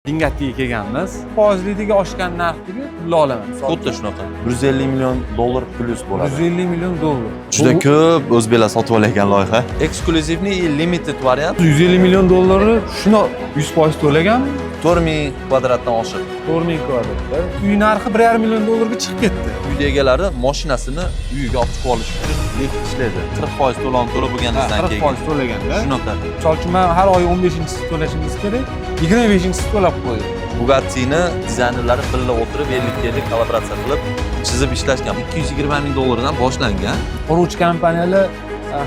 Bingattiga kelganmiz. Foizlidagi oshgan narxdagi pulni olaman. Xuddi shunaqa. 150 million dollar plyus bo'ladi. 150 million dollar. Juda ko'p o'zbeklar sotib olayotgan loyiha. Exclusivniy limited variant 150 million dollarni shuni 100% to'laganmi? 4000 kvadratdan oshiq. 4000 kvadratda. Uy narxi 1,5 million dollarga chiqib ketdi. Uyda egalari mashinasini uyiga olib chiqib olish uchun lift ishlaydi. 40% to'lov to'lab bo'lganingizdan keyin. 40% to'laganda. Shunaqa. Misol uchun men har oy 15-sini to'lashimiz kerak. 25-sini to'lab qo'ydi. Bugatti'ni dizaynerlari birga o'tirib, ellik kollaboratsiya qilib chizib ishlashgan. 220 ming dollardan boshlangan. Quruvchi kompaniyalar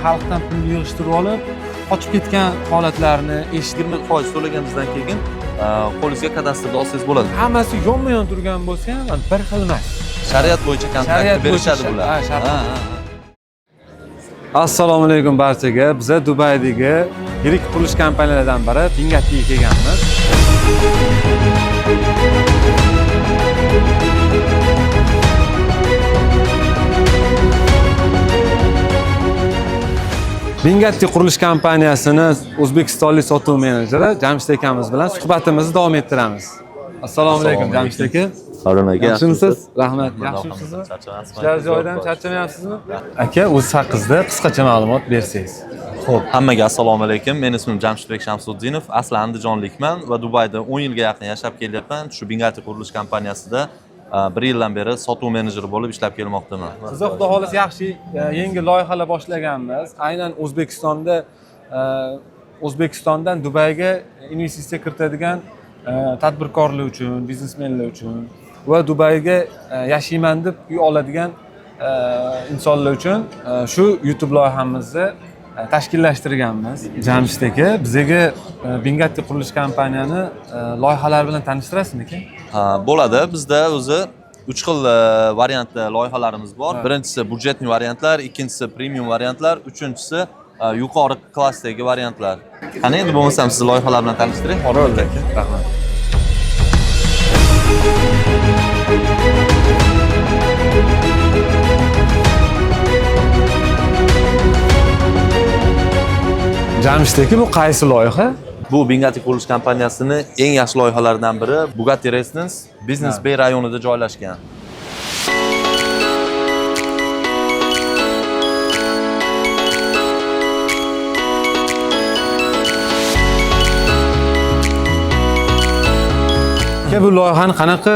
xalqdan pul yig'ishtirib olib, qochib ketgan holatlarni eshitib 20% to'laganingizdan keyin qo'lingizga kadastrda olsangiz bo'ladi. hammasi yonma-yon turgan bo'lsa ham bir xil emas. Shariat bo'yicha kontrakt berishadi bular. Assalomu alaykum barchaga. Biz Dubaydagi yirik qurilish kompaniyalaridan biri Bingattiga kelganmiz. Bingatti qurilish kompaniyasini O'zbekistonlik sotuv menejeri Jamshid akamiz bilan suhbatimizni davom ettiramiz. Assalomu alaykum Jamshid aka. Harun aka. Yaxshimisiz? Rahmat. Yaxshimisizmi? Ishlar joyidan charchamayapsizmi? Aka, o'z haqingizda qisqacha ma'lumot bersangiz. Xo'p, hammaga assalomu alaykum. Men ismim Jamshidbek Shamsuddinov. Asli Andijonlikman va Dubayda 10 yilga yaqin yashab kelyapman. Shu Bingatti qurilish kompaniyasida 1 yildan beri sotuv menejeri bo'lib ishlab kelmoqdaman. Siz xudo xohlasa yaxshi yangi loyihalar boshlaganmiz. Aynan O'zbekistondan Dubayga investitsiya kiritadigan tadbirkorlar uchun, biznesmenlar uchun va Dubayga yashayman deb uy oladigan insonlar uchun shu YouTube loyihamizni tashkillashtirganmiz. Jamshid aka, bizga Bingatti qurilish kompaniyani loyihalari bilan tanishtirasizmi aka? Bo'ladi. Bizda o'zi 3 xil variantda loyihalarimiz bor. Birinchisi budjetli variantlar, ikkinchisi premium variantlar, uchinchisi yuqori klassdagi variantlar. Qani endi bo'lmasam sizni loyihalar bilan tanishtiring. Bo'ldi aka. Rahmat. Jamshid aka, bu qaysi loyiha? Bu Bingatti qurilish kompaniyasining eng yaxshi loyihalaridan biri. Bugatti Residence Business Bay rayonida joylashgan. Aka, bu loyihani qanaqa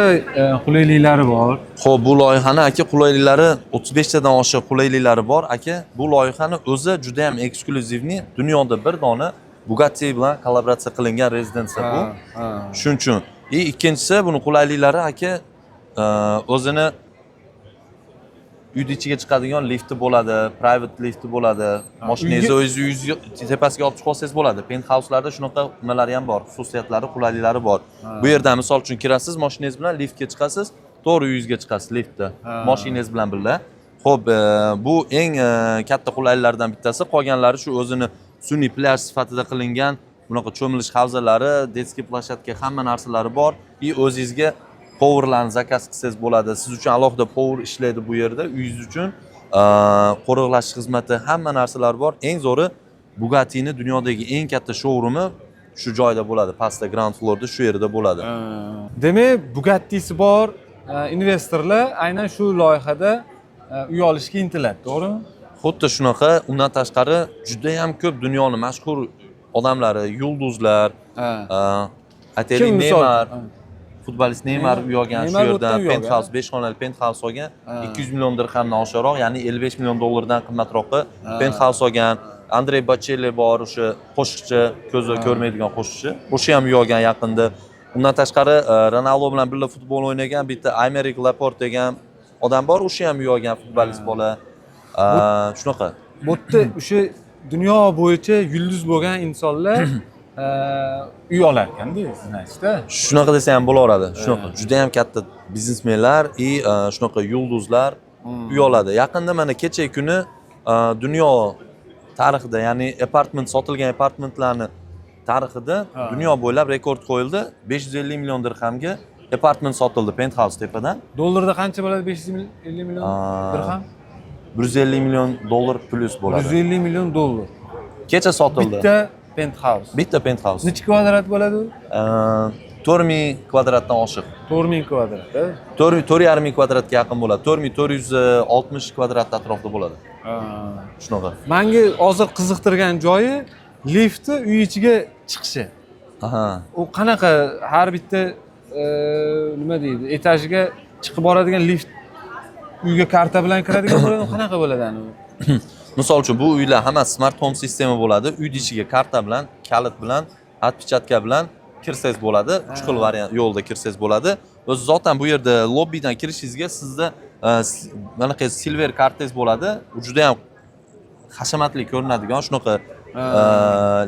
qulayliklari bor? Xo'p, bu loyihani aka qulayliklari 35 tadan oshiq qulayliklari bor. Aka, bu loyihani o'zi juda ham eksklyuzivniy. Dunyoda bir dona Bugatti bilan kollaboratsiya qilingan rezidensiya bu. Shuning uchun. Ikkinchisi buni qulayliklari aka o'zini uyning ichiga chiqadigan lifti bo'ladi, private lifti bo'ladi. Mashinangizni o'zingiz tepasiga olib chiqib olsangiz bo'ladi. Penthouse'larda shunaqa nimalari ham bor, xususiyatlari, qulayliklari bor. Bu yerdan misol uchun kirasiz, mashinangiz bilan liftga chiqasiz, to'g'ri uyingizga chiqasiz liftda. Mashinangiz bilan birga. Xo'p, bu eng katta qulayliklardan bittasi. Qolganlari shu o'zini sun'iy plyaj sifatida qilingan bunaqa cho'milish havzalari, detskiy plashatka, hamma narsalari bor. O'zingizga powerlarni zakaz qilsangiz bo'ladi. Siz uchun alohida power ishlaydi bu yerda. Uyingiz uchun qo'riqlash xizmati, hamma narsalar bor. Eng zo'ri Bugatti'ning dunyodagi eng katta showroomi shu joyda bo'ladi. Pastda ground floorda shu yerda bo'ladi. Demak, Bugatti'si bor investorlar aynan shu loyihada uy olishga intiladi, to'g'rimi? Xuddi shunaqa. Undan tashqari juda ham ko'p dunyoning mashhur odamlari, yulduzlar, Ateli Neymar, futbolist Neymar uy olgan shu yerdan penthouse, 5 xonali penthouse olgan, 200 million dirhamdan oshiqroq, ya'ni 55 million dollardan qimmatroqqa penthouse olgan. Andrey Bocelli bor, o'sha qo'shiqchi, ko'zi ko'rmaydigan qo'shiqchi. O'sha ham uy olgan yaqinda. Undan tashqari Ronaldo bilan birga futbol o'ynagan bitta Aymeric Laporte degan odam bor, o'sha ham uy olgan futbolist bola. Shunaqa. Bu yerda o'sha dunyo bo'yicha yulduz bo'lgan insonlar uy olar ekanda, значит-da. Shunaqa desa ham bo'laveradi. Shunaqa. Juda ham katta biznesmenlar shunaqa yulduzlar uy oladi. Yaqinda mana kecha kuni dunyo tarixida, ya'ni apartment sotilgan apartmentlarni tarixida dunyo bo'ylab rekord qo'yildi. 550 million dirhamga apartment sotildi penthouse tepadan. Dollarda qancha bo'ladi? 550 million dirham? 150 million dollar plyus bo'ladi. 150 million dollar. Kecha sotildi. Bitta penthouse. Bitta penthouse. Necha kvadrat bo'ladi u? 4000 kvadratdan oshiq. 4000 kvadrat. 4,5 kvadratga yaqin bo'ladi. 4460 kvadrat atrofida bo'ladi. Shunaqa. Menga hozir qiziqtirgan joyi liftni uy ichiga chiqishi. Aha. U qanaqa har bitta nima deydi, etajiga chiqib boradigan lift uyga karta bilan kiradigan bo'ladi, qanaqa bo'ladi ani? Misol uchun bu uylar hammasi smart home sistema bo'ladi. Uyning ichiga karta bilan, kalit bilan, отпечатка bilan kirsangiz bo'ladi. 3 xil variant yo'lda kirsangiz bo'ladi. O'zi zotan bu yerda lobbidan kirishingizga sizda mana qay silver kartangiz bo'ladi. U juda ham hashamatli ko'rinadigan, shunaqa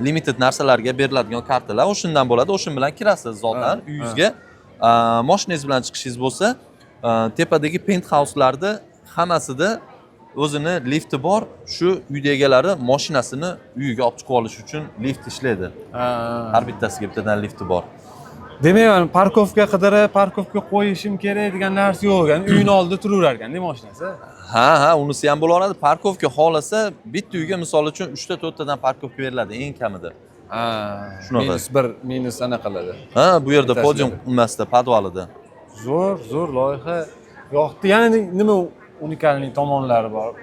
limited narsalarga beriladigan kartalar. O'shandan bo'ladi. O'shan bilan kirasiz zotan uyingizga. Mashinangiz bilan chiqishingiz bo'lsa, tepadagi penthouse'larda hammasida o'zini lifti bor. Shu uyda egalari mashinasini uyiga olib chiqib olish uchun lift ishlaydi. Har bittasiga bittadan lifti bor. Demak, parkovka qidirib, parkovka qo'yishim kerak degan narsa yo'q ekan. Uyning oldida turaverar ekan, mashinasi. Ha, unisi ham bo'laveradi. Parkovka xolasa bitta uyga misol uchun 3 ta 4 tadan parkovka beriladi eng kamida. Shunaqa. minus qiladi. Ha, bu yerda podium emasda, podvalida. Zo'r loyiha. Yo'qdi. Yana nima unikalniy tomonlari bor?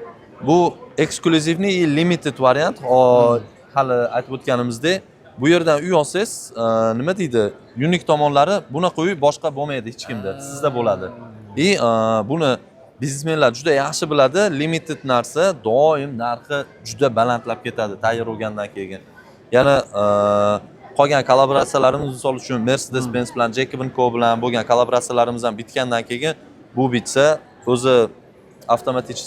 Bu eksklyuzivniy limited variant. Hali aytib o'tganimizdek, bu yerdan uy olsangiz, nima deydi? Unik tomonlari bunaqa uy boshqa bo'lmaydi hech kimda. Sizda bo'ladi. Buni biznesmenlar juda yaxshi biladi. Limited narsa doim narxi juda balandlab ketadi tayyor bo'lgandan keyin. Yana qolgan kollaboratsiyalarimiz misol uchun Mercedes-Benz bilan, Jacob & Co bilan bo'lgan kollaboratsiyalarimiz ham bitgandan keyin bu bitsa, o'zi avtomatik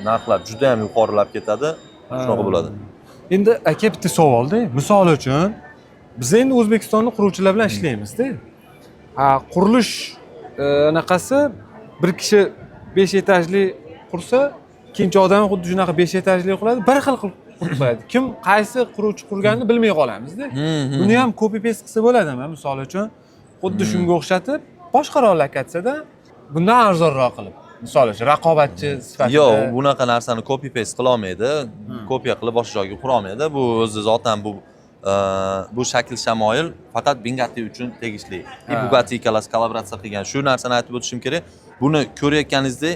narxlar juda ham yuqorilab ketadi. Shunaqa bo'ladi. Endi aka bitta savolda, misol uchun biz endi O'zbekistonda quruvchilar bilan ishlaymiz-da. Qurilish anaqasi bir kishi 5 etajli qursa, ikkinchi odam xuddi shunaqa 5 etajli qiladi, bir xil qilib qo'yadi. Kim qaysi quruvchi qurganini bilmay qolamiz-da. Buni ham copy paste qilsa bo'ladimi? Misol uchun xuddi shunga o'xshatib boshqaroq lokatsiyada bundan arzonroq qilib, misol uchun raqobatchi sifatida. Yo'q, bunaqa narsani copy paste qila olmaydi. Kopiya qilib boshqa joyga qura olmaydi. Bu o'zi zotan bu shakl shamoyil faqat Bugatti uchun tegishli. Bugatti ikkalasi kollaboratsiya qilgan. Shu narsani aytib o'tishim kerak. Buni ko'rayotganingizdek,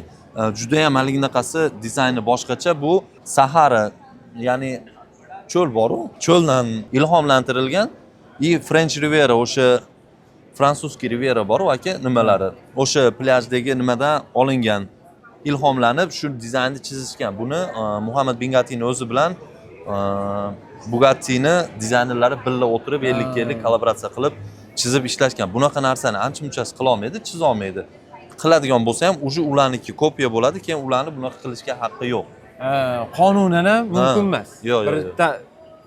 juda ham haliginaqasi dizayni boshqacha. Bu Sahara, ya'ni cho'l bor-ku, cho'ldan ilhomlantirilgan. French Riviera, o'sha fransuzskiy Riviera bor-ku aka, nimalari. O'sha plyajdagi nimadan olingan, ilhomlanib shu dizaynni chizishgan. Buni Muhammad Bingattining o'zi bilan Bugatti'ni dizaynerlari birga o'tirib 50-50 kollaboratsiya qilib chizib ishlashgan. Bunaqa narsani ancha-munchasi qila olmaydi, chiza olmaydi. Qiladigan bo'lsa ham o'sha ularniki kopiya bo'ladi, keyin ularni bunaqa qilishga haqqi yo'q. Qonunan ham mumkin emas. Yo'q.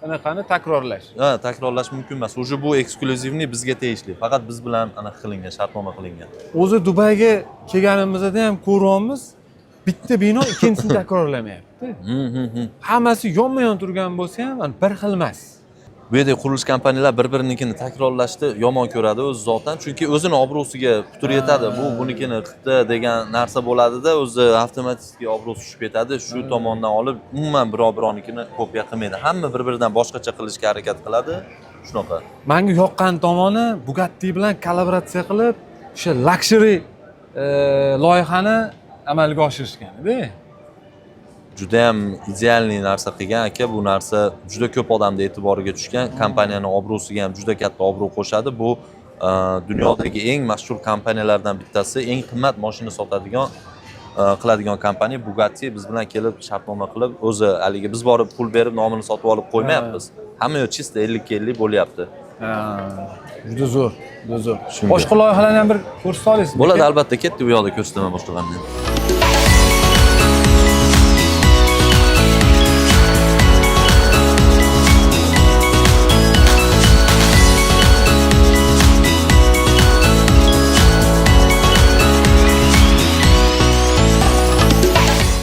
Anaqani takrorlash. Takrorlash mumkin emas. O'sha bu eksklyuzivniy bizga tegishli. Faqat biz bilan anaqa qilingan, shartnoma qilingan. O'zi Dubayga kelganimizda ham ko'ryapmiz, bitta bino ikkinchisini takrorlamayapti. Hammasi yonma-yon turgan bo'lsa ham bir xil emas. Bu yerda qurilish kompaniyalar bir-birinikini takrorlashni yomon ko'radi o'z zotan, chunki o'zini obro'siga putur yetadi. Bu bunikini qildi degan narsa bo'ladida, o'zi avtomatik obro'si tushib ketadi. Shu tomondan olib umuman bironikini kopiya qilmaydi. Hamma bir-biridan boshqacha qilishga harakat qiladi. Shunaqa. Menga yoqqan tomoni Bugatti bilan kollaboratsiya qilib, o'sha luxury loyihani amalga oshirishgan-da. Juda ham idealniy narsa qilgan aka. Bu narsa juda ko'p odamning e'tiboriga tushgan. Kompaniyaning obro'siga ham juda katta obro' qo'shadi. Bu dunyodagi eng mashhur kompaniyalardan bittasi, eng qimmat mashina sotadigan qiladigan kompaniya Bugatti. Biz bilan kelib shartnoma qilib, o'zi haligi biz borib pul berib nomini sotib olib qo'ymayapmiz. Hamma yo'q chista 50-50 bo'lyapti. Juda zo'r, juda zo'r. Boshqa loyihalarni ham bir ko'rsata olasizmi? Bo'ladi, albatta, ketdi bu yoqda ko'rsataman boshqalarni.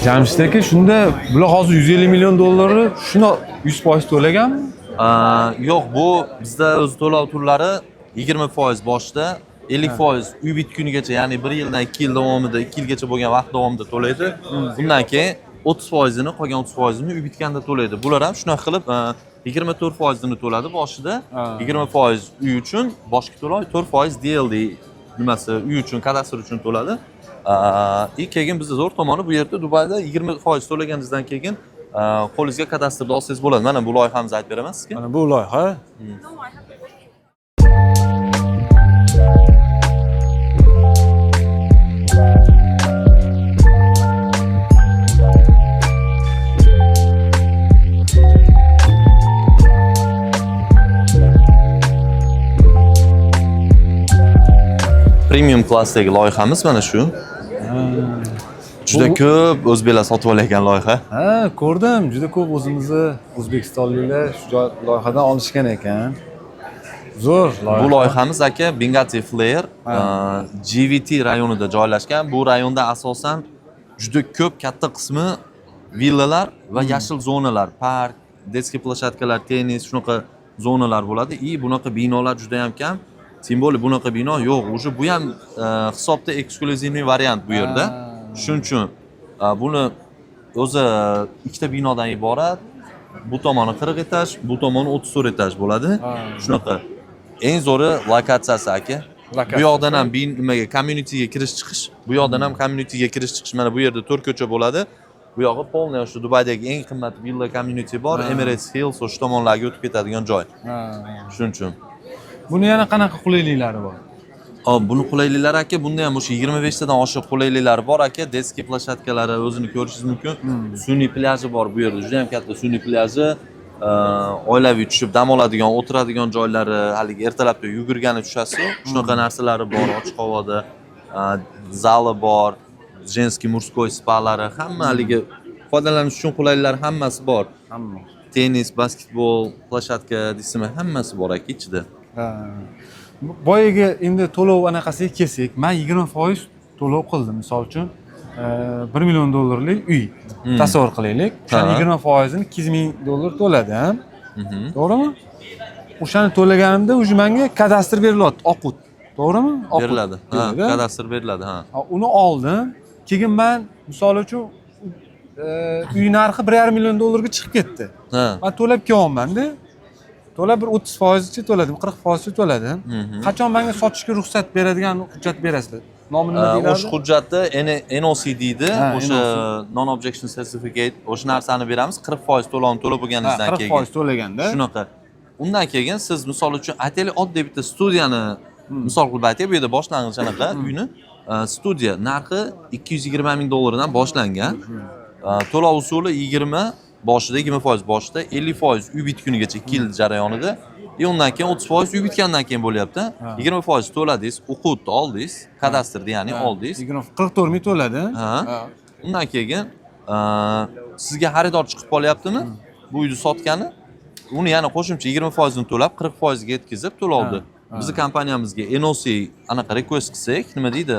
Jamshid aka, shunda bular hozir 150 million dollarni shuni 100% to'laganmi? Yo'q, bu bizda o'z to'lov turlari 20% boshda, 50% uy bitgunigacha, ya'ni 1 yildan 2 yil davomida, 2 yilgacha bo'lgan vaqt davomida to'laydi. Bundan keyin 30%ni, qolgan 30%ni uy bitganda to'laydi. Bular ham shunaqa qilib 24%ni to'ladi boshida, Ha. 20% uy uchun, boshqa to'lov 4% DLD nimasi uy uchun, kadastr uchun to'ladi. Keyin bizda zo'r tomoni bu yerda Dubayda 20% to'laganingizdan keyin qo'lingizga kadastrni olsangiz bo'ladi. Mana bu loyihamizni aytib beraman sizga. Mana bu loyiha. Premium klassdagi loyihamiz mana shu. Juda ko'p o'zbeklar sotib olayotgan loyiha. Ha, ko'rdim. Juda ko'p o'zimizni o'zbekistonliklar shu loyihadan olishgan ekan. Zo'r loyiha. Bu loyihamiz aka Bengati Flare GVT rayonida joylashgan. Bu rayonda asosan juda ko'p katta qismi villalar va yashil zonalar, park, detskiy plashatkalar, tennis shunaqa zonalar bo'ladi. Bunaqa binolar juda ham kam. Tim bo'li bunaqa bino yo'q. O'sha bu ham hisobda ekskluzivniy variant bu yerda. Shuning uchun buni o'zi ikkita binodan iborat. Bu tomoni 40 etaj, bu tomoni 34 etaj bo'ladi. Shunaqa. Eng zo'ri lokatsiyasi aka. Bu yoqdan ham nimaga communityga kirish chiqish, bu yoqdan ham communityga kirish chiqish. Mana bu yerda 4 ko'cha bo'ladi. Bu yog'i polniy shu Dubaydagi eng qimmat villa community bor, Emirates Hills o'sha tomonlarga o'tib ketadigan joy. Shuning uchun. Buni yana qanaqa qulayliklari bor? Buni qulayliklari aka, bunda ham o'sha 25 tadan oshiq qulayliklari bor aka. Detskiy plashatkalari o'zini ko'rishingiz mumkin. Sun'iy plyajı bor bu yerda. Juda ham katta sun'iy plyajı. Oilaviy tushib dam oladigan, o'tiradigan joylari, haligi ertalabda yugurgani tushasiz, shunaqa narsalari bor, ochiq havoda. Zali bor, женский мужской spalari, hamma haligi foydalanish uchun qulayliklar hammasi bor. Hamma. Tennis, basketbol, plashatka deysizmi, hammasi bor aka ichida. Boyaga endi to'lov anaqasiga kelsak, men 20% to'lov qildim. Misol uchun $1 million uy tasavvur qilaylik. O'shaning 20%ni $200,000 to'ladim. To'g'rimi? O'shani to'laganimda o'sha menga kadastr berilyapti, Oqut. To'g'rimi? Beriladi. Kadastr beriladi, ha. Uni oldim. Keyin men misol uchun uy narxi $1,5 million ga chiqib ketdi. Men to'lab kelyapman-da. To'lab bir 30%chi to'ladim, 40%chi to'ladim. Qachon menga sotishga ruxsat beradigan hujjat berasizlar? Nomi nima deyiladi? O'sha hujjatni NOC deydi, o'sha non objection certificate, o'sha narsani beramiz. 40% to'lovni to'lab bo'lganingizdan keyin. 40% to'laganda. Shunaqa. Undan keyin siz misol uchun ateli oddiy bitta studiyani misol qilib aytaylik, bu yerda boshlang'ich anaqa uyni studiya narxi $220,000 dan boshlangan. To'lov usuli 20 boshida 20% boshida 50% uy bitgunigacha 2 yil jarayonida. Undan keyin 30% uy bitgandan keyin bo'lyapti. 20% to'ladingiz, huquqni oldingiz, kadastrni ya'ni oldingiz. 44 ming to'ladi. Undan keyin sizga xaridor chiqib qolyaptimi? Bu uyni sotgani, uni yana qo'shimcha 20% ni to'lab 40% ga yetkazib to'lovdi. Bizi kompaniyamizga NOC anaqa request qilsak, nima deydi?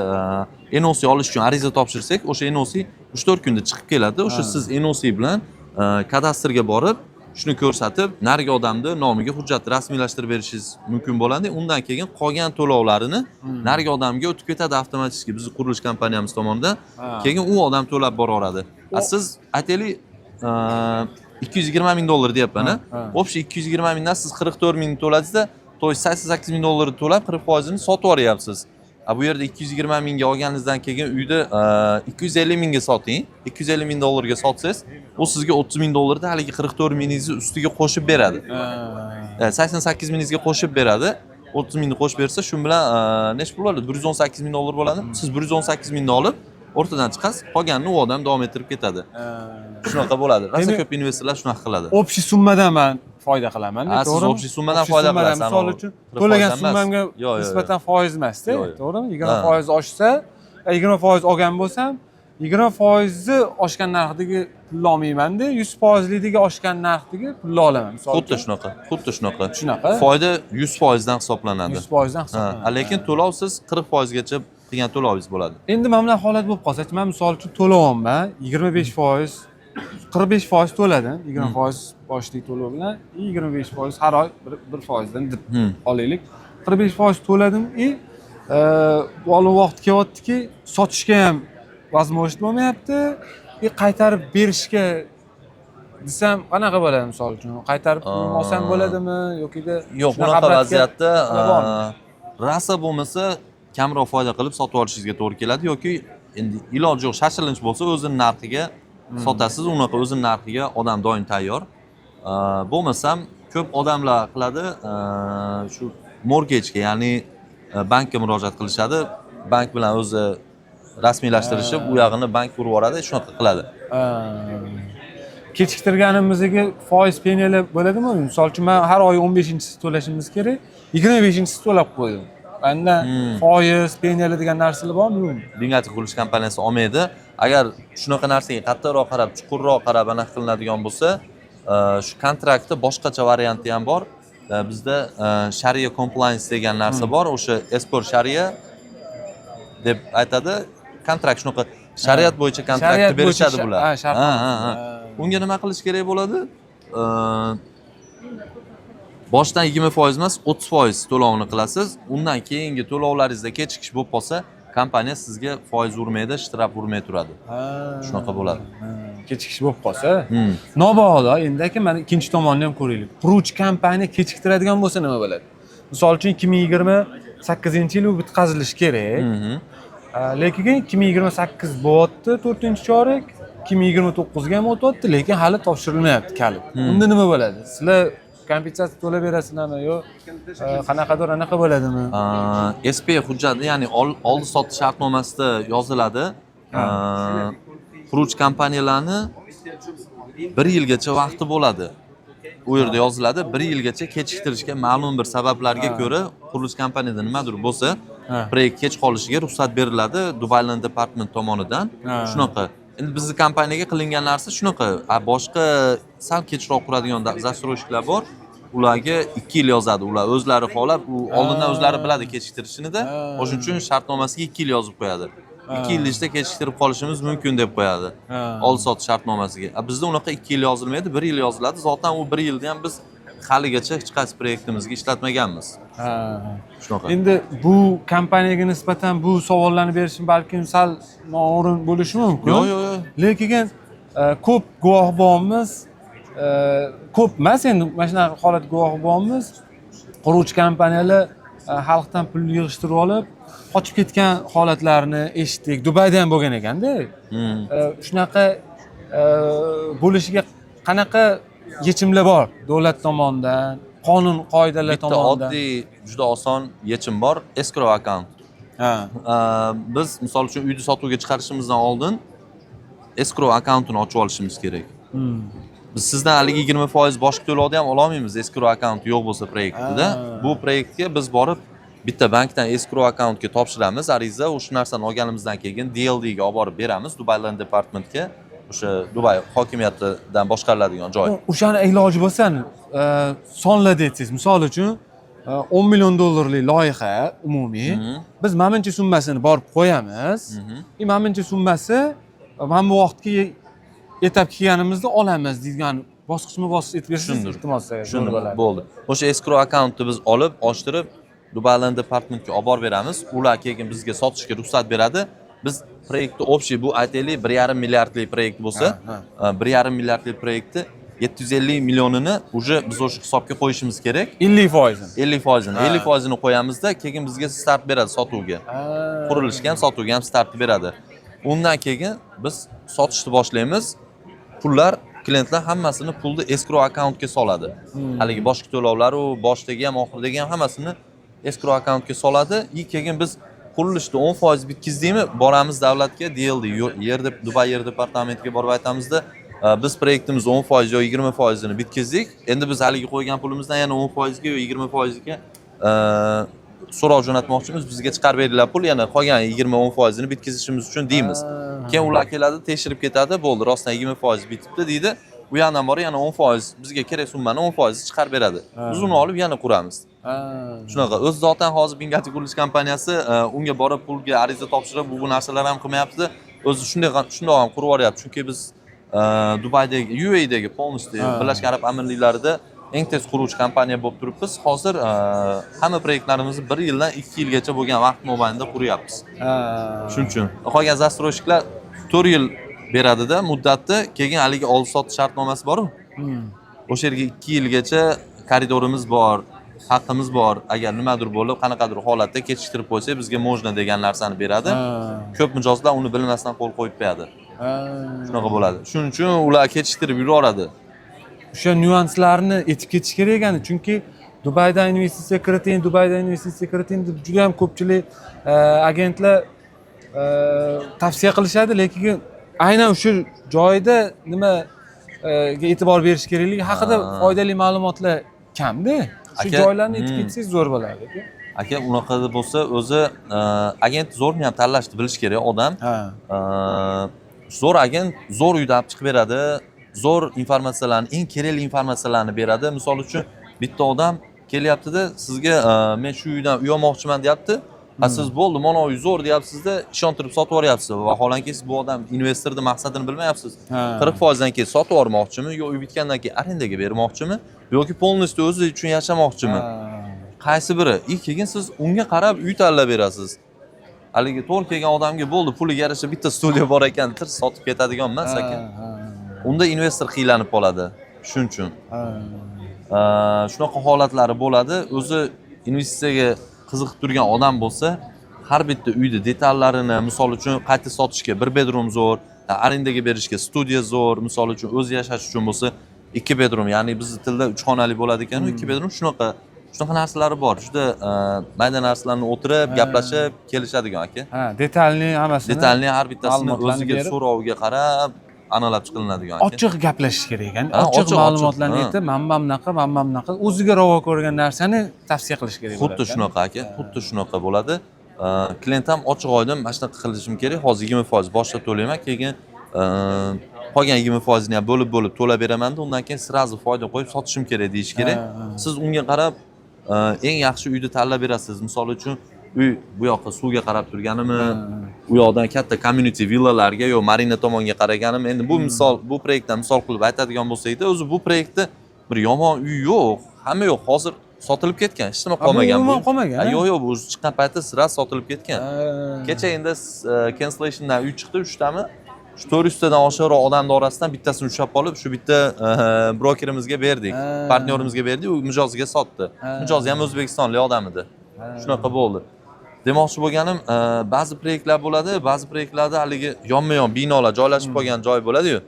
NOC olish uchun ariza topshirsak, o'sha NOC 3-4 kunda chiqib keladi. O'sha siz NOC bilan kadastrga borib, shuni ko'rsatib, narigi odamni nomiga hujjatni rasmiylashtirib berishingiz mumkin bo'ladi. Undan keyin qolgan to'lovlarini narigi odamga o'tib ketadi avtomatik, bizni qurilish kompaniyamiz tomonidan. Keyin u odam to'lab boraveradi. Siz aytaylik $220,000 deyapman. O'sha 220,000 dan siz 44,000 to'ladingizda, $88,000 to'lab 40% ni sotib olyapsiz. Bu yerda 220,000 ga olganingizdan keyin uyda 250,000 ga soting. $250,000 ga sotsangiz, u sizga $30,000 da haligi 44,000 ustiga qo'shib beradi. 88,000 ga qo'shib beradi. 30,000 ni qo'shib bersa, shu bilan nech pul bo'ladi? $118,000 bo'ladi. Siz 118,000 ni olib, o'rtadan chiqasiz, qolganini u odam davom ettirib ketadi. Shunaqa bo'ladi. Rosa ko'p investorlar shunaqa qiladi. Общий summadan men foyda qilaman, to'g'rimi? Siz общий summadan foyda qilasiz. Misol uchun to'lagan summamga nisbatan foiz emas-da, to'g'rimi? 20% oshsa, 20% olgan bo'lsam, 20% oshgan narxdagi pulni olmayman-da, 100%lidagi oshgan narxdagi pulni olaman. Xuddi shunaqa. Foyda 100% dan hisoblanadi. 100% dan hisoblanadi. Lekin to'lov siz 40% gacha qilgan to'lovingiz bo'ladi. Endi mana bunday holat bo'lib qolsa, men misol uchun to'layapman, 25%, 45% to'ladim, 20% boshlik to'lov bilan, 25% har oy 1% dan deb olaylik. 45% to'ladim, oldin vaqt kelyaptiki, sotishga ham возможность bo'lmayapti, qaytarib berishga desam qanaqa bo'ladi misol uchun? Qaytarib olsam bo'ladimi yoki-da Yo'q, shunaqa bunaqa obratga vaziyatda bormi? rasa bo'lmasa kamroq foyda qilib sotib olishingizga to'g'ri keladi yoki endi iloji yo'q shoshilinch bo'lsa o'zini narxiga sotasiz, unaqa o'zini narxiga odam doim tayyor. Bo'lmasam ko'p odamlar qiladi, shu mortgagega, ya'ni bankka murojaat qilishadi. Bank bilan o'zi rasmiylashtirishib, u yog'ini bank urib yuboradi, shunaqa qiladi. Kechiktirganimizga foiz penali bo'ladimi? Misol uchun men har oy 15-chisi to'lashimiz kerak, 25-chisi to'lab qo'ydim. Bunda foiz penali degan narsalar bormi? Bingati qurilish kompaniyasi olmaydi. Agar shunaqa narsaga qattiqroq qarab, chuqurroq qarab anaqa qilinadigan bo'lsa, shu kontraktda boshqacha varianti ham bor. Bizda Sharia compliance degan narsa bor. O'sha Espor Sharia deb aytadi. Kontrakt shunaqa shariat bo'yicha kontraktni berishadi bular. Ha. Unga nima qilish kerak bo'ladi? Boshdan 20% emas, 30% to'lovni qilasiz. Undan keyingi to'lovlaringizda kechikish bo'lib qolsa, kompaniya sizga foiz urmaydi, shtraf urmay turadi. Shunaqa bo'ladi. Kechikish bo'lib qolsa, mabodo endi aka mana ikkinchi tomonni ham ko'raylik. Quruvchi kompaniya kechiktiradigan bo'lsa nima bo'ladi? Misol uchun 2028-yil u bitkazilishi kerak. Lekin 2028 bo'lyapti, 4-chorak, 2029 ga ham o'tyapti, lekin hali topshirilmayapti kalit. Unda nima bo'ladi? Sizlar kompensatsiya to'lab berasizlarmi yo qanaqadir anaqa bo'ladimi? SP hujjati, ya'ni oldi sotish shartnomasida yoziladi. Quruvchi kompaniyalarni 1 yilgacha vaqti bo'ladi. U yerda yoziladi, 1 yilgacha kechiktirishga ma'lum bir sabablarga ko'ra qurilish kompaniyada nimadir bo'lsa, proyekt kech qolishiga ruxsat beriladi Dubayland departament tomonidan. Shunaqa. Endi bizning kompaniyaga qilingan narsa shunaqa. Boshqa sal kechroq quradigan zastroyshiklar bor. Ularga 2 yil yozadi. Ular o'zlari xohlab, u oldindan o'zlari biladi kechiktirishini-da. O'shuning uchun shartnomasiga 2 yil yozib qo'yadi. 2 yil ichida kechiktirib qolishimiz mumkin deb qo'yadi. Oldi sotish shartnomasiga. Bizda unaqa 2 yil yozilmaydi, 1 yil yoziladi. Zotan u 1 yilda ham biz haligacha hech qaysi proyektimizga ishlatmaganmiz. Shunaqa. Endi bu kompaniyaga nisbatan bu savollarni berishim balkim sal noo'rin bo'lishi mumkin. Yo'q. Lekin ko'p guvoh bormiz. Ko'p emas endi mana shunaqa holat guvoh bormiz. Quruvchi kompaniyalar xalqdan pul yig'ishtirib olib, qochib ketgan holatlarni eshitdik. Dubayda ham bo'lgan ekanda. Shunaqa bo'lishiga qanaqa yechimlar bor davlat tomonidan, qonun qoidalar tomonidan? Oddiy, juda oson yechim bor, escrow account. Biz misol uchun uyni sotuvga chiqarishimizdan oldin escrow accountini ochib olishimiz kerak. Biz sizdan haligi 20% boshqa to'lovni ham ola olmaymiz, escrow account yo'q bo'lsa proyektida. Bu proyektga biz borib bitta bankdan escrow accountga topshiramiz ariza, o'sha narsani olganimizdan keyin DLD ga olib borib beramiz Dubayland departamentga. O'sha Dubay hokimiyatidan boshqariladigan joy. O'shani iloji bo'lsa, sonladi aytsangiz, misol uchun 10 million dollarlik loyiha umumiy. Biz mamnuncha summasini borib qo'yamiz. Mamnuncha summasi mana bu vaqtga yetib kelganimizda olamiz degan bosqichma-bosqich aytib bersangiz, iltimos bo'ladi. Bo'ldi. O'sha escrow accountni biz olib, ochtirib Dubayland departamentga olib borib beramiz. Ular keyin bizga sotishga ruxsat beradi. Biz proyektni общий bu aytaylik 1,5 milliardlik proyekt bo'lsa, 1,5 milliardlik proyektni 750 millionini уже biz o'sha hisobga qo'yishimiz kerak. 50%. 50%ni qo'yamizda, keyin bizga start beradi sotuvga. Qurilishga ham, sotuvga ham start beradi. Undan keyin biz sotishni boshlaymiz. Pullar klientlar hammasini pulni escrow accountga soladi. Haligi boshqa to'lovlar u boshdagi ham oxiridagi ham hammasini escrow accountga soladi. Keyin biz qurilishni 10% bitkizdikmi, boramiz davlatga, DLD Dubay yer departamentiga borib aytamizda, biz proyektimiz 10% yo 20% ni bitkizdik. Endi biz haligi qo'ygan pulimizdan yana 10% ga yo 20% ga so'rov jo'natmoqchimiz. Bizga chiqarib beringlar pul, yana qolgan 20-10% ni bitkizishimiz uchun deymiz. Keyin ular keladi, tekshirib ketadi, bo'ldi, rostdan 20% bitibdi deydi. U yerdan borib yana 10% bizga kerak summani 10% chiqarib beradi. Biz uni olib yana quramiz. Shunaqa. O'z zotan hozir Bingati qurilish kompaniyasi unga borib pulga ariza topshirib, bu narsalar ham qilmayapti. O'zi shunday ham qurib yuboryapti. Chunki biz Dubaydagi, UAEdagi polностью Birlashgan Arab Amirliklarida eng tez quruvchi kompaniya bo'lib turibmiz. Hozir hamma proyektlarimizni 1 yildan 2 yilgacha bo'lgan vaqt mobaynida quryapmiz. Shuning uchun qolgan zastroyshiklar 4 yil beradida muddatni, keyin haligi oldi-sotdi shartnomasi bor-ku. O'sha yerga 2 yilgacha koridorimiz bor, haqqimiz bor. Agar nimadir bo'lib, qanaqadir holatda kechiktirib qo'ysak, bizga mojna degan narsani beradi. Ko'p mijozlar uni bilmasdan qo'l qo'yib qo'yadi. Shunaqa bo'ladi. Shuning uchun ular kechiktirib yuboradi. O'sha nyuanslarni aytib ketish kerak ekan, chunki Dubayda investitsiya kiriting, Dubayda investitsiya kiriting deb juda ham ko'pchilik agentlar tavsiya qilishadi, lekin aynan o'sha joyda nimaga e'tibor berish kerakligi haqida foydali ma'lumotlar kamda. Shu joylarni aytib ketsangiz zo'r bo'ladi. Aka, unaqa bo'lsa, o'zi agent zo'rni ham tanlashni bilish kerak odam. Zo'r agent zo'r uyda olib chiqib beradi, zo'r informatsiyalarni, eng kerakli informatsiyalarni beradi. Misol uchun, bitta odam kelyapti-da, sizga men shu uydan uy olmoqchiman deyapti. Siz bo'ldi, mana uy zo'r deyapsiz-da, ishontirib sotib yuboryapsiz. Vaholanki siz bu odam investorning maqsadini bilmayapsiz. 40% dan keyin sotib yubormoqchimi, yo uy bitgandan keyin arendaga bermoqchimi, yoki polностью o'zi uchun yashamoqchimi? Qaysi biri? Keyin siz unga qarab uy tanlab berasiz. Haligi to'g'ri kelgan odamga bo'ldi, puliga yarasha bitta studiya bor ekan, tirs sotib ketadigan emas ekan. Unda investor qiylanib qoladi. Shuning uchun. Shunaqa holatlari bo'ladi. O'zi investitsiyaga qiziqib turgan odam bo'lsa, har bitta uyni detallarini, misol uchun qayta sotishga bir bedroom zo'r, arendaga berishga studiya zo'r, misol uchun o'zi yashash uchun bo'lsa 2 bedroom, ya'ni bizning tilda 3 xonali bo'ladi ekan, 2 bedroom shunaqa narsalari bor. Juda mayda narsalarni o'tirib, gaplashib kelishadigan aka. Detalni hammasini. Detalni har bittasini o'ziga so'roviga qarab analab chiqilinadigan aka. Ochiq gaplashish kerak ekan. Ochiq ma'lumotlarni aytib, men bunaqa, o'ziga ravo ko'rgan narsani tavsiya qilish kerak bo'ladi. Xuddi shunaqa aka, xuddi shunaqa bo'ladi. Klient ham ochiq oydin mana shunaqa qilishim kerak. Hozir 20% boshqa to'layman, keyin qolgan 20% ni ham bo'lib to'lab beraman-da, undan keyin sirazi foyda qo'yib sotishim kerak deyish kerak. Siz unga qarab eng yaxshi uyni tanlab berasiz. Misol uchun uy bu yoqqa suvga qarab turganimi, u yoqdan katta community villalarga yo marina tomonga qaraganimi. Endi bu misol, bu proyektdan misol qilib aytadigan bo'lsak-da, o'zi bu proyektda bir yomon uy yo'q, hamma yo'q. Hozir sotilib ketgan, hech nima qolmagan bu. Yo'q, bu chiqqan paytda sirasi sotilib ketgan. Kecha endi cancellationdan uy chiqdi, 3 tami. Shu 400 tadan oshiqroq odamning orasidan bittasini ushlab qolib, shu bitta brokerimizga berdik, partnyorimizga berdik, u mijozga sotdi. Mijoz ham O'zbekistonlik odam edi. Shunaqa bo'ldi. Demoqchi bo'lganim, ba'zi proyektlar bo'ladi, ba'zi proyektlarda haligi yonma-yon binolar joylashib qolgan joy bo'ladi-yu.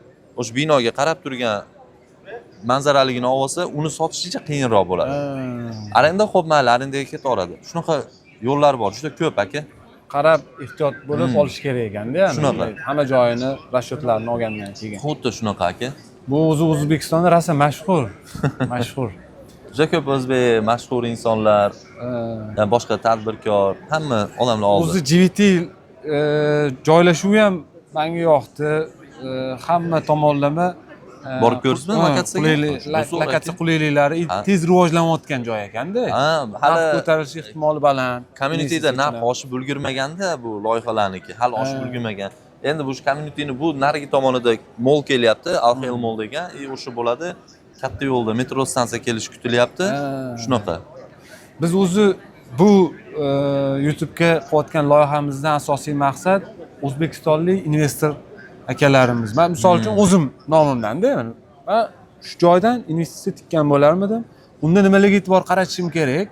O'sha binoga qarab turgan manzaraligini olsa, uni sotish juda qiyinroq bo'ladi. Arenda xo'p, mayli, arendaga ketaveradi. Shunaqa yo'llar bor, juda ko'p aka. Qarab ehtiyot bo'lib olish kerak ekanda, Shunaqa. Hamma joyini, rashodlarni olgandan keyin. Xuddi shunaqa aka. Bu o'zi O'zbekistonda rosa mashhur. Mashhur. Juda ko'p o'zbek mashhur insonlar, boshqa tadbirkor, hamma odamlar oldi. O'zi GVT joylashuvi ham menga yoqdi. Hamma tomonlama borib ko'rsizmi lokatsiya qulayliklari tez rivojlanayotgan joy ekanda. Hali ko'tarilish ehtimoli baland. Communityda narx oshib ulgurmaganda bu loyihalarniki, hali oshib ulgurmagan. Endi bu communityni bu narigi tomonida mol kelyapti, Alxel mol degan, o'sha bo'ladi. Katta yo'lda metro stansiya kelishi kutilyapti. Shunaqa. Biz o'zi bu YouTube'ga qo'yayotgan loyihamizdan asosiy maqsad o'zbekistonlik investor akalarimiz. Men misol uchun o'zim nomimdan-da, men shu joydan investitsiya tikkan bo'larmidim. Unda nimalarga e'tibor qaratishim kerak?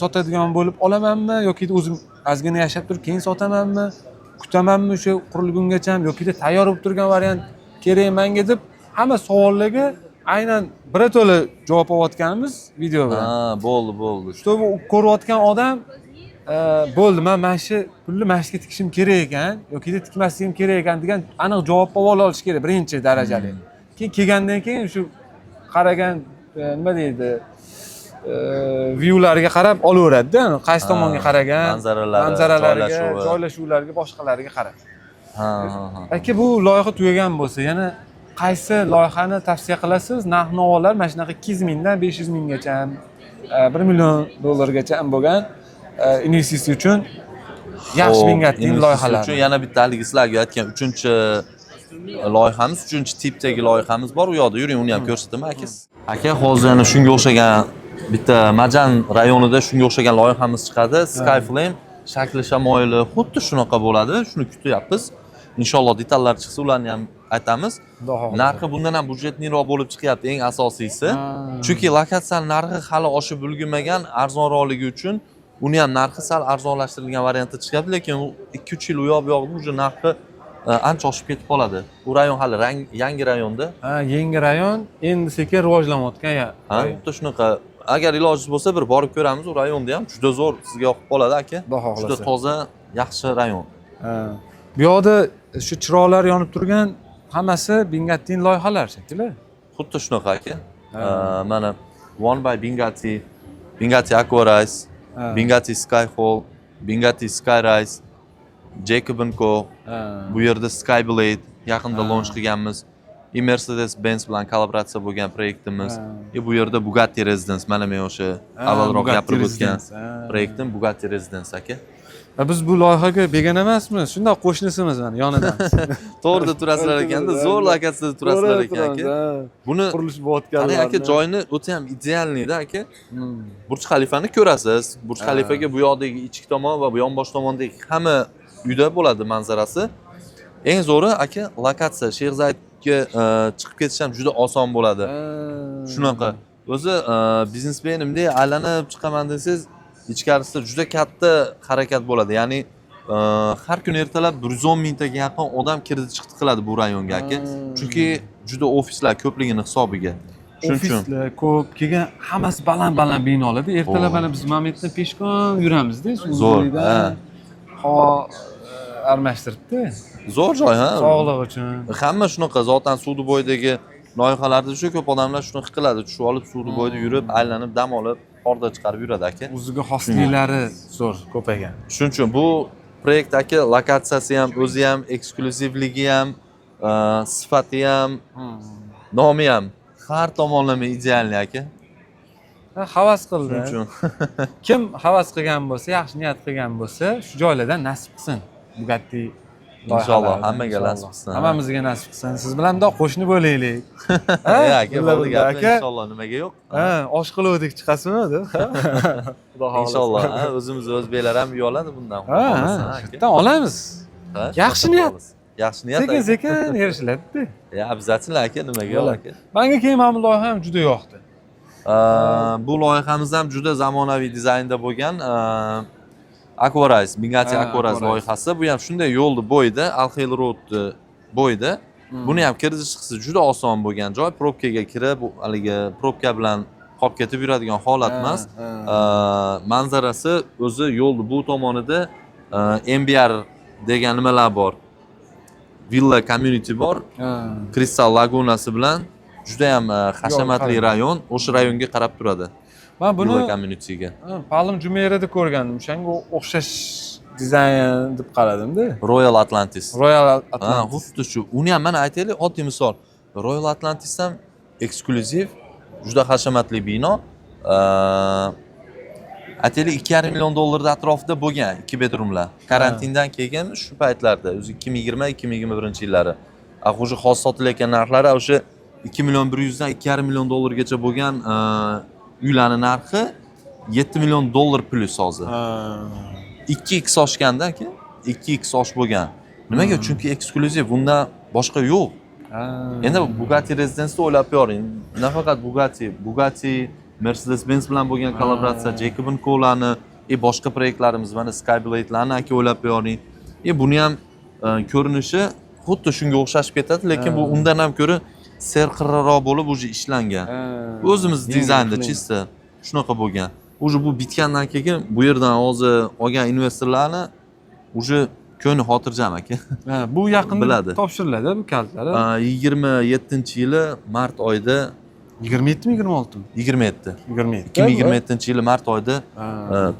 Sotadigan bo'lib olamanmi yoki o'zim ozgina yashab turib keyin sotamanmi? Kutamanmi o'sha qurilgungacha yoki tayyor bo'lib turgan variant kerak menga deb hamma savollarga aynan birato'la javob olayotganimiz video bilan. Bo'ldi. Shu ko'rayotgan odam bo'ldi, men mana shu pulni mashqqa tikishim kerak ekan yoki tikmasligim kerak ekan degan aniq javob olish kerak birinchi darajali. Keyin kelgandan keyin shu qaragan nima deydi, viewlarga qarab olaveradi-da, qaysi tomonga qaragan, manzaralarga, joylashuvlarga, boshqalarga qarab. Aka, bu loyiha tugagan bo'lsa, yana qaysi loyihani tavsiya qilasiz? Narx-navolar mana shunaqa 200 mingdan 500 minggacha, 1 million dollargacha ham bo'lgan investitsiya uchun yaxshi ming'atning loyihalari. Uchun yana bitta haligi sizlarga aytgan 3-loyihamiz, 3-tipdagi loyihamiz bor. U yoqda yuring, uni ham ko'rsataman aka. Aka, hozir yana shunga o'xshagan bitta Majan rayonida shunga o'xshagan loyihamiz chiqadi. Skyflame shakli shamoyili xuddi shunaqa bo'ladi. Shuni kutyapmiz. inshaalloh detallari chiqsa ularni ham aytamiz. Xudo xohlasa. Narxi bundan ham budjetliroq bo'lib chiqyapti eng asosiysi. Chunki lokatsiyaning narxi hali oshib ulgurmagan, arzonroqligi uchun uni ham narxi sal arzonlashtirilgan variantda chiqyapti, lekin 2-3 yil u yoq bu yoqda уже narxi ancha oshib ketib qoladi. Bu rayon hali yangi rayonda. Yangi rayon endi sekin rivojlanayotgan Xuddi shunaqa. Agar ilojingiz bo'lsa bir borib ko'ramiz, u rayonni ham juda zo'r, sizga yoqib qoladi aka. Xudo xohlasa. Juda toza, yaxshi rayon. Bu yoqda shu chiroqlar yonib turgan hammasi Bingattining loyihalari shekilli. Xuddi shunaqa aka. Mana One by Bingatti, Bingatti Aquarise, Bingatti Skyfall, Bingatti Skyrise, Jacob & Co. Bu yerda Skyblade yaqinda launch qilganmiz. Mercedes-Benz bilan kollaboratsiya bo'lgan proyektimiz. Bu yerda Bugatti Residence, mana men o'sha avvalroq gapirib o'tgan proyektim Bugatti Residence aka. Biz bu loyihaga begona emasmiz, shunday qo'shnisimiz mana yonidan. To'g'rida turasizlar ekanda, zo'r lokatsiyada turasizlar ekan aka. Buni qurilish bo'layotganlar. Qani aka, joyni o'ta ham idealnida aka. Burj Xalifani ko'rasiz. Burj Xalifaga bu yoqdagi ichki tomon va bu yonbosh tomondagi hamma uyda bo'ladi manzarasi. Eng zo'ri aka, lokatsiya Shayxzaydga chiqib ketish ham juda oson bo'ladi. Shunaqa. O'zi biznesmenimda aylanib chiqaman desangiz, ichkarisida juda katta harakat bo'ladi. Ya'ni har kun ertalab 110 mingtaga yaqin odam kirdi chiqdi qiladi bu rayonga aka. Chunki juda ofislar ko'pligini hisobiga. Shuning uchun Ofislar ko'p kelgan, hammasi baland binolarda. Ertalab mana biz momentda peshqon yuramizda, zo'r. Almashtiribdi. Zo'r joy, ha? Sog'liq uchun. Hamma shunaqa, zotan suvni bo'yidagi loyihalarda juda ko'p odamlar shunaqa qiladi. Tushib olib, suvni bo'yida yurib, aylanib, dam olib, horda chiqarib yuradi aka. O'ziga xosliklari zo'r ko'paygan. Shuning uchun bu proyekt aka lokatsiyasi ham, o'zi ham, ekskluzivligi ham, sifati ham, nomi ham har tomonlama idealni aka. Havas qildi. Shuning uchun Kim havas qilgan bo'lsa, yaxshi niyat qilgan bo'lsa, shu joylardan nasib qilsin. Bugatti inshaalloh hammaga nasib qilsin. Hammamizga nasib qilsin. Siz bilan bundoq qo'shni bo'laylik. Aka, bo'ldi gap. Inshaalloh nimaga yo'q? Osh qiluvdik chiqasizmi deb. Xudo xohlasa. Inshaalloh, o'zimiz o'zbeklar ham uy oladi bundan. Shundan olamiz. Yaxshi niyat. Yaxshi niyat. Sekin erishiladi. Обязательно aka, nimaga yo'q aka. Menga keyin mana bu loyiha ham juda yoqdi. Bu loyihamiz ham juda zamonaviy dizaynda bo'lgan. Aquarise, Bugatti Aquarise loyihasi. Bu ham shunday yo'lni bo'yida, Al-Khayl Road bo'yida. Buni ham kirish chiqishi juda oson bo'lgan joy. Probkaga kirib, haligi probka bilan qolib ketib yuradigan holat emas. Manzarasi o'zi yo'lni bu tomonida MBR degan nimalar bor. Villa community bor. Crystal Lagunasi bilan juda ham hashamatli rayon, o'sha rayonga qarab turadi. Men buni Villa communityga. Palm Jumeirada ko'rgandim. O'shanga o'xshash dizayn deb qaradim-da. Royal Atlantis. Royal Atlantis. Xuddi shu. Uni ham mana aytaylik, oddiy misol. Royal Atlantis ham eksklyuziv, juda hashamatli bino. Aytaylik 2,5 million dollarda atrofida bo'lgan 2 bedroomlar. Karantindan keyin shu paytlarda, o'zi 2020-2021-yillari. Hozir hozir sotilayotgan narxlari o'sha 2 million 100 dan 2,5 million dollargacha bo'lgan uylarning narxi 7 million dollar plus hozir. 2x oshganda aka, 2x osh bo'lgan. Nimaga? Chunki eksklyuziv, bunda boshqa yo'q. Endi Bugatti Residence'ni o'ylab ko'ring. Nafaqat Bugatti, Mercedes-Benz bilan bo'lgan kollaboratsiya, Jacob & Co.larni, boshqa proyektlarimiz, mana Skyblade'larni aka o'ylab ko'ring. Buni ham ko'rinishi xuddi shunga o'xshashib ketadi, lekin bu undan ham ko'ra serqirraroq bo'lib o'zi ishlangan. O'zimiz dizaynda chista shunaqa bo'lgan. O'zi bu bitgandan keyin bu yerdan hozir olgan investorlarni o'zi ko'ngli xotirjam aka. Bu yaqinda topshiriladi bu kaltlari. 27-yili mart oyida 27mi 26mi? 27. 27. 2027-yili mart oyida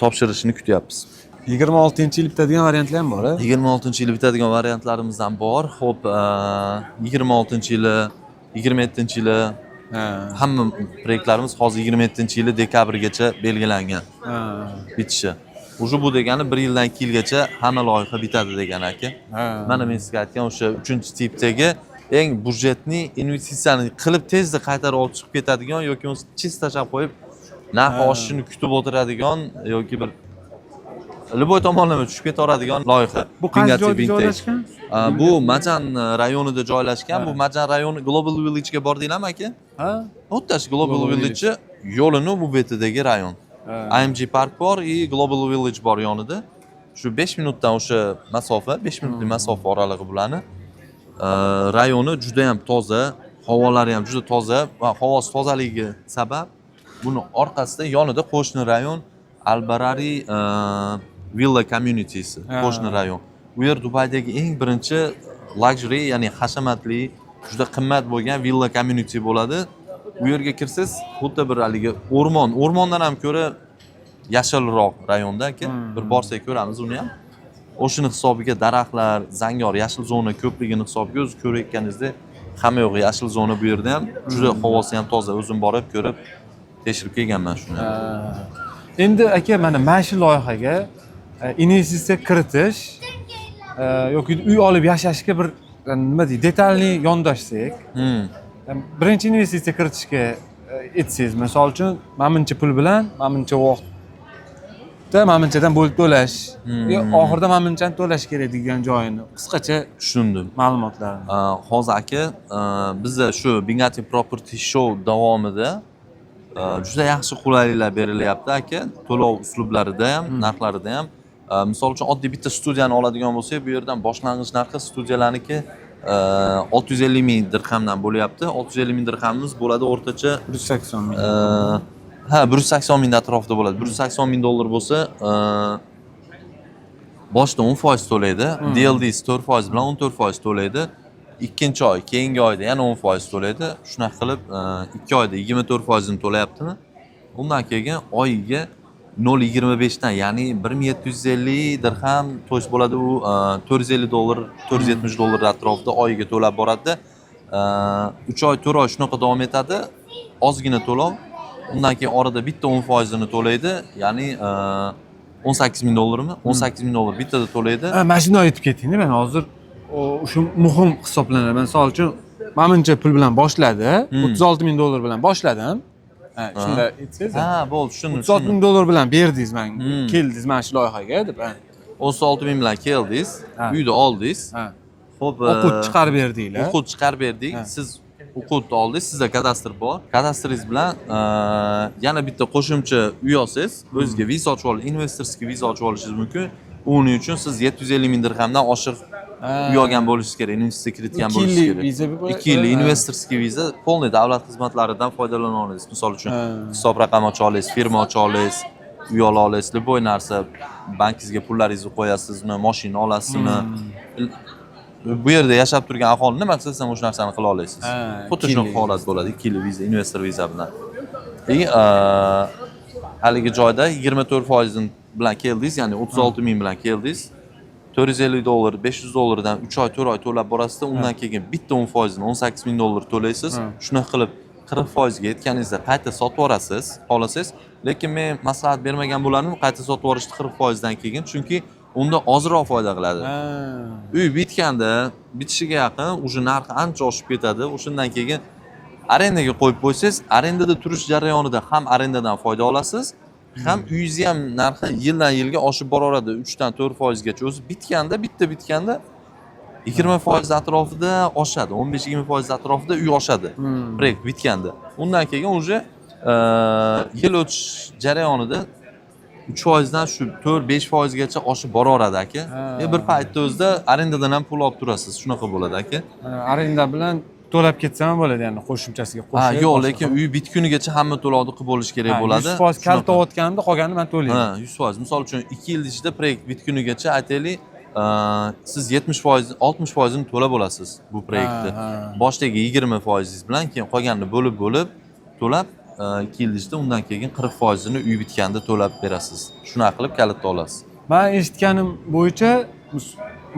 topshirishni kutyapmiz. 26-yil bitadigan variantlar ham bor, a? 26-yili bitadigan variantlarimiz ham bor. Xo'p, 26-yili, 27-yili hamma proyektlarimiz hozir 27-yili dekabrgacha belgilangan. Bitishi. O'sha bu degani 1 yildan 2 yilgacha hamma loyiha bitadi degan aka. Mana men sizga aytgan o'sha 3-tipdagi eng budjetli investitsiyani qilib tezda qaytarib olib chiqib ketadigan yoki chist tashab qo'yib narx oshishini kutib o'tiradigan yoki bir Любой tomonlama tushib ketaveradigan loyiha. Bu qaysi Vingatsiya joyda Vintage. joylashgan? Bu Majan rayonida joylashgan. Bu Majan rayoni Global Village ga bordinglarmi aka? Ha? Xuddi shu Global Village yo'lini bu betidagi rayon. IMG Park bor и Global Village bor yonida. Shu 5 minutdan o'sha masofa, 5 minutlik masofa oralig'i bularni. Rayoni juda ham toza, havolari ham juda toza va havosi tozaligi sabab buni orqasida yonida qo'shni rayon Albarari Villa Community'si, qo'shni rayon. Bu yer Dubaydagi eng birinchi luxury, ya'ni hashamatli, juda qimmat bo'lgan villa community bo'ladi. Bu yerga kirsangiz, xuddi bir haligi o'rmondan ham ko'ra yashilroq rayonda aka. Bir borsak ko'ramiz uni ham. O'shini hisobiga daraxtlar, zangor yashil zona ko'pligini hisobiga o'zi ko'rayotganingizdek, hamma yo'q yashil zona bu yerda ham. Juda havosi ham toza. O'zim borib ko'rib tekshirib kelganman shuni. Endi aka mana shu loyihaga investitsiya kiritish yoki uy olib yashashga bir nima deydi, detalniy yondashsak, birinchi investitsiya kiritishga aytsangiz, misol uchun menimcha pul bilan, menimcha vaqtda menimchadan bo'lib to'lash, oxirida menimchani to'lash kerak degan joyini qisqacha Tushundim. ma'lumotlarni. Hozir aka, bizda shu Bingati Property Show davomida juda yaxshi qulayliklar berilyapti aka. To'lov uslublarida ham, narxlarida ham. Misol uchun oddiy bitta studiyani oladigan bo'lsak, bu yerdan boshlang'ich narxi studiyalarniki 650 ming dirhamdan bo'lyapti. 650 ming dirhamimiz bo'ladi o'rtacha 180 ming. 180 ming atrofida bo'ladi. 180 ming dollar bo'lsa, boshda 10% to'laydi. DLDs 4% bilan 14% to'laydi. Ikkinchi oy, keyingi oyda yana 10% to'laydi. Shunaqa qilib 2 oyda 24% ni to'layaptimi? Undan keyin oyiga 0.25 dan, ya'ni 1750 dirham to'sh bo'ladi. U 450 dollar, 470 dollar atrofida oyiga to'lab boradi. 3 oy, 4 oy shunaqa davom etadi. Ozgina to'lov. Undan keyin orada bitta 10% ni to'laydi, ya'ni 18 ming dollarmi? 18 ming dollar bittada to'laydi. Mana shuni aytib keting-da, men hozir shu muhim hisoblanadi. Misol uchun, menimcha pul bilan boshladi, 36 ming dollar bilan boshladim. Shunda aytsangiz. Bo'ldi, tushundim. 36 ming dollar bilan berdingiz menga, keldingiz mana shu loyihaga deb. 36 ming bilan keldingiz, uyni oldingiz. Xo'p, o'qut chiqarib berdinglar. O'qut chiqarib berdik. Siz o'qutni oldingiz, sizda kadastr bor. Kadastringiz bilan yana bitta qo'shimcha uy olsangiz, o'zingizga viza ochib olish, investorskiy viza ochib olishingiz mumkin. Uning uchun siz 750 ming dirhamdan oshiq uy olgan bo'lishingiz kerak, investitsiya kiritgan bo'lishingiz kerak. 2 yillik viza. 2 yillik investorskiy viza, polniy davlat xizmatlaridan foydalana olasiz. Misol uchun hisob raqam ocha olasiz, firma ocha olasiz, uy ola olasiz, любой narsa, bankingizga pullaringizni qo'yasizmi, mashina olasizmi? Bu yerda yashab turgan aholi nima qilsa o'sha narsani qila olasiz. Xuddi shunaqa holat bo'ladi 2 yillik viza, investor viza bilan. Haligi joyda 24% bilan keldingiz, ya'ni 36 ming bilan keldingiz. 450 dollar, 500 dollardan 3 oy, 4 oy to'lab borasiz, undan keyin bitta 10% ni 18 ming dollar to'laysiz. Shuni qilib 40% ga yetganingizda qayta sotib olasiz, xohlasangiz. Lekin men maslahat bermagan bo'lardim qayta sotib olishni 40% dan keyin, chunki unda ozroq foyda qiladi. Uy bitganda, bitishiga yaqin uje narxi ancha oshib ketadi. O'shundan keyin arendaga qo'yib qo'ysangiz, arendada turish jarayonida ham arendadan foyda olasiz, ham uyingizni ham narxi yildan yilga oshib boraveradi, 3 dan 4% gacha. O'zi bitganda, bitta bitganda 20% atrofida oshadi, 15-20% atrofida uy oshadi. Proyekt bitganda. Undan keyin uje yil o'tish jarayonida 3% dan shu 4-5% gacha oshib boraveradi aka. Bir paytda o'zida arendadan ham pul olib turasiz. Shunaqa bo'ladi aka. Arenda bilan to'lab ketsa ham bo'ladi, ya'ni qo'shimchasiga qo'shib. Yo'q, lekin uy bitgunigacha hamma to'lovni qilib bo'lish kerak bo'ladi. 100% kaltayotganda qolganini men to'layman. 100%. Misol uchun 2 yil ichida proyekt bitgunigacha aytaylik, siz 70%, 60% ni to'lab olasiz bu proyektni. Boshdagi 20% bilan keyin qolganini bo'lib to'lab 2 yil ichida, undan keyin 40% ni uy bitganda to'lab berasiz. Shuna qilib kalitni olasiz. Men eshitganim bo'yicha,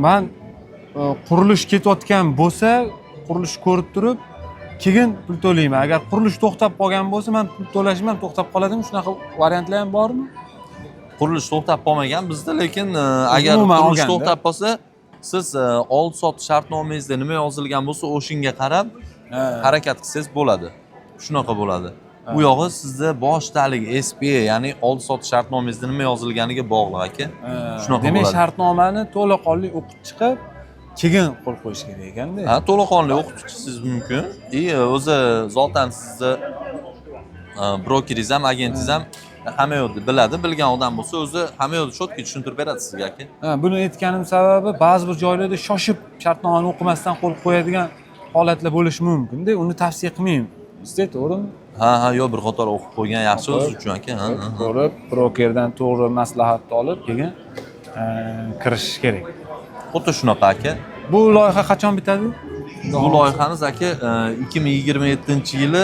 men qurilish ketayotgan bo'lsa, qurilish ko'rib turib, keyin pul to'layman. Agar qurilish to'xtab qolgan bo'lsa, men pul to'lashim ham to'xtab qoladimi? Shunaqa variantlar ham bormi? Qurilish to'xtab qolmagan bizda, lekin agar qurilish to'xtab qolsa, siz oldi-sotdi shartnomangizda nima yozilgan bo'lsa, o'shinga qarab harakat qilsangiz bo'ladi. Shunaqa bo'ladi. U yog'i sizda boshida haligi SPA, ya'ni oldi sotish shartnomangizda nima yozilganiga bog'liq aka. Shunaqa Demak, bo'ladi. shartnomani to'laqonli o'qib chiqib, keyin qo'l qo'yish kerak ekanda. Ha, to'laqonli o'qib chiqishingiz mumkin. O'zi zotan sizni brokeringiz ham, agentingiz ham hamma yo'lni biladi. Bilgan odam bo'lsa, o'zi hamma yo'lni cho'tki tushuntirib beradi sizga aka. Buni aytganim sababi ba'zi bir joylarda shoshib shartnomani o'qimasdan qo'l qo'yadigan holatlar bo'lishi mumkin-da, uni tavsiya qilmayman. Sizda to'g'rimi? Ha, yo'q, bir qator o'qib qo'ygan yaxshi o'zi uchun aka. To'g'ri, brokerdan to'g'ri maslahatni olib, keyin kirishish kerak. Xuddi shunaqa aka. Bu loyiha qachon bitadi? Bu loyihamiz aka 2027-yili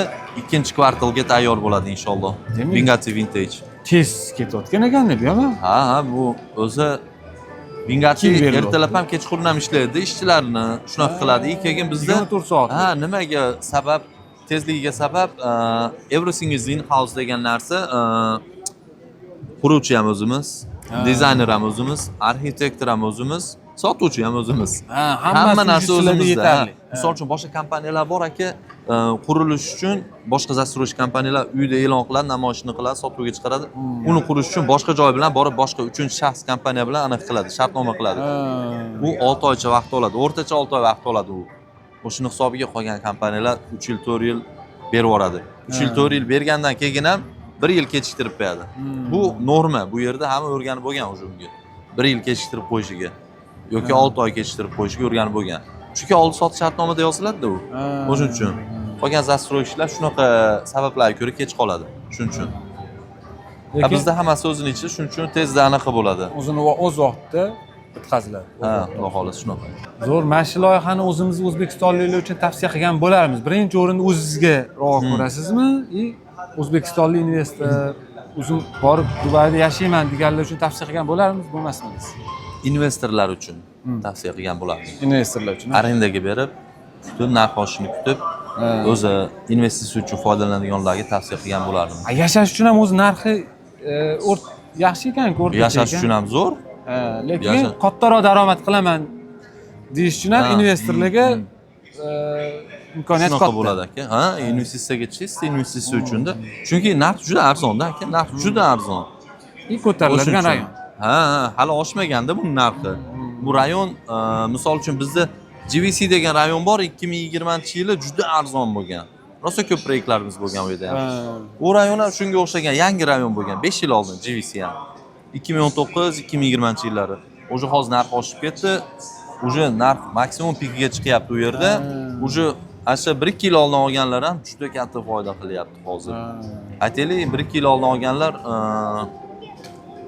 2-kvartalga tayyor bo'ladi inshaalloh. Bugatti Vintage. Tez ketayotgan ekanda bu ham. Ha, bu o'zi Bugatti ertalab ham kechqurun ham ishlaydi, ishchilarni shunaqa qiladi. Keyin bizda 24 soat. Ha, nimaga sabab tezligiga sabab everything is in house degan narsa quruvchi ham o'zimiz, dizayner ham o'zimiz, arxitektor ham o'zimiz, sotuvchi ham o'zimiz. Hamma narsa o'zimizda. Misol uchun boshqa kompaniyalar bor aka, qurilish uchun boshqa застройщик kompaniyalar uyda e'lon qiladi, namoyishni qiladi, sotuvga chiqaradi. Uni qurish uchun boshqa joy bilan borib boshqa uchinchi shaxs kompaniya bilan aniq qiladi, shartnoma qiladi. Bu 6 oycha vaqt oladi, o'rtacha 6 oy vaqt oladi u. O'shini hisobiga qolgan kompaniyalar 3 yil, 4 yil berib yuboradi. 3 yil, 4 yil bergandan keyin ham 1 yil kechiktirib qo'yadi. Bu norma. Bu yerda hamma o'rganib bo'lgan o'sha unga. 1 yil kechiktirib qo'yishiga yoki 6 oy kechiktirib qo'yishiga o'rganib bo'lgan. Chunki oldi sotish shartnomada yoziladi-da u. O'shuning uchun qolgan застройщикlar shunaqa sabablarga ko'ra kech qoladi. Shuning uchun. Bizda hammasi o'zini ichida, shuning uchun tezda anaqa bo'ladi. O'zini o'z vaqtida bitkaziladi. Ha, xudo xolasi shunaqa. Zo'r, mana shu loyihani o'zimiz o'zbekistonliklar uchun tavsiya qilgan bo'larmiz. Birinchi o'rinda o'zingizga ravo ko'rasizmi? O'zbekistonlik investor, o'zim borib Dubayda yashayman deganlar uchun tavsiya qilgan bo'larmiz, bo'lmasmi? Investorlar uchun tavsiya qilgan bo'lamiz. Investorlar uchun. Arendaga berib, kutib, narx oshishini kutib, o'zi investitsiya uchun foydalanadiganlarga tavsiya qilgan bo'lardim. Yashash uchun ham o'zi narxi yaxshi ekan-ku, o'rtacha. Yashash uchun ham zo'r. Lekin kattaroq daromad qilaman deyish uchun ham investorlarga imkoniyat katta bo'ladi aka. Ha, investitsiyaga chist investitsiya uchunda. Chunki narx juda arzon-da aka, narx juda arzon. Ko'tariladigan rayon. Ha, hali oshmaganda bu narxi. Bu rayon, misol uchun bizda GVC degan rayon bor, 2020-yili juda arzon bo'lgan. Rosa ko'p proyektlarimiz bo'lgan u yerda ham. U rayon ham shunga o'xshagan yangi rayon bo'lgan, 5 yil oldin GVC ham. 2019-2020-yillari. O'sha hozir narx oshib ketdi. O'sha narx maksimum pikiga chiqyapti u yerda. O'sha asha 1-2 yil oldin olganlar ham juda katta foyda qilyapti hozir. Aytaylik, 1-2 yil oldin olganlar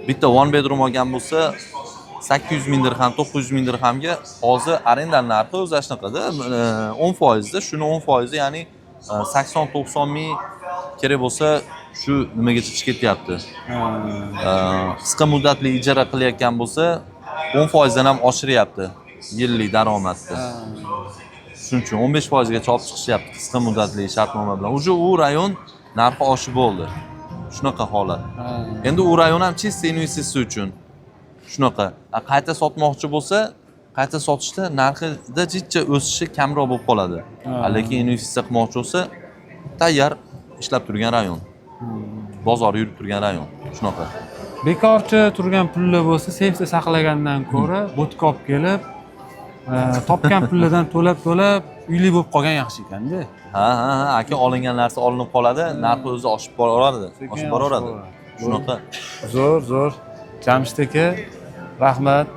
bitta one bedroom olgan bo'lsa 800 ming dirham, 900 ming dirhamga hozir arenda narxi o'zi shunaqada 10% da, shuni 10% ya'ni 80-90 ming kerak bo'lsa shu nimagacha chiqib ketyapti. Qisqa muddatli ijara qilayotgan bo'lsa 10% dan ham oshiryapti yillik daromadni. Shuning uchun 15% gacha olib chiqishyapti qisqa muddatli shartnoma bilan. Uje u rayon narxi oshib bo'ldi. Shunaqa holat. Endi u rayon ham chista investitsiya uchun shunaqa. Qayta sotmoqchi bo'lsa, qayta sotishda narxida jicha o'sishi kamroq bo'lib qoladi. Lekin investitsiya qilmoqchi bo'lsa, tayyor ishlab turgan rayon. Bozor yurib turgan rayon. Shunaqa. Bekorchi turgan pullar bo'lsa, safda saqlagandan ko'ra, bo'tqa olib kelib, topgan pullardan to'lab uyli bo'lib qolgan yaxshi ekanda. Ha, aka olingan narsa olinib qoladi, narxi o'zi oshib boraveradi. Oshib boraveradi. Shunaqa. Zo'r. Jamshid aka, rahmat.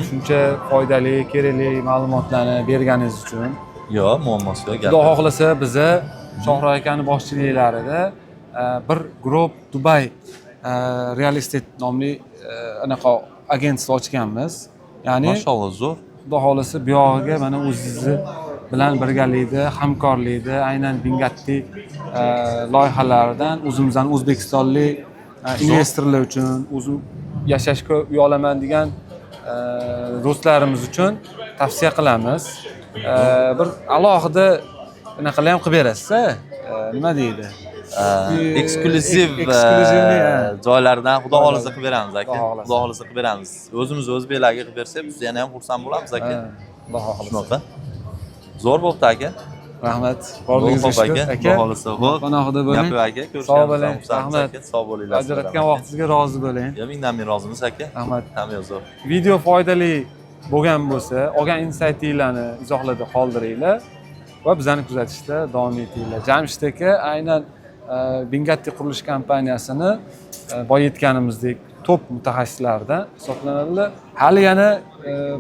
Shuncha foydali, kerakli ma'lumotlarni berganingiz uchun. Yo'q, muammosi yo'q. Xudo xohlasa biza Shohrux akaning boshchiliklarida bir Group Dubai Real Estate nomli anaqa agentlik ochganmiz. Ya'ni Mashalloh zo'r. Xudo xohlasa bu yog'iga mana o'zingizni bilan birgalikda hamkorlikda aynan Bugatti loyihalaridan o'zimizdan o'zbekistonlik investorlar uchun, o'zim yashashga uy olaman degan do'stlarimiz uchun tavsiya qilamiz. Bir alohida bunaqalar ham qilib berasiz-a? Nima deydi? Eksklyuziv joylardan xudo xolisa qilib beramiz aka. Xudo xolisa qilib beramiz. O'zimiz o'zbeklarga qilib bersak, biz yana ham xursand bo'lamiz aka. Xudo xolisa. Shunaqa. Zo'r bo'pti aka. Rahmat. Borlig'ingizga Xo'p shukur. aka, Xudo xohlasa. Xo'p. Panohida bo'ling. Gapi aka, Sog' bo'ling. ko'rishganimizdan xursandmiz Rahmat. aka. Sog' bo'linglar. Ajratgan vaqtingizga rozi bo'ling. Ya mingdan ming rozimiz aka. Rahmat. Hamyo'zoq. Video foydali bo'lgan bo'lsa, olgan insaytinglarni izohlarda qoldiringlar va bizani kuzatishda davom etinglar. Jamshid aka aynan Bingatti qurilish kompaniyasini boya aytganimizdek top mutaxassislaridan hisoblanadilar. Hali yana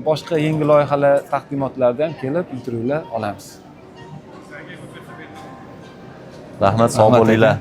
boshqa yangi loyihalar taqdimotlarda ham kelib intervyular olamiz. Rahmat, sog' Rahmat aka. bo'linglar.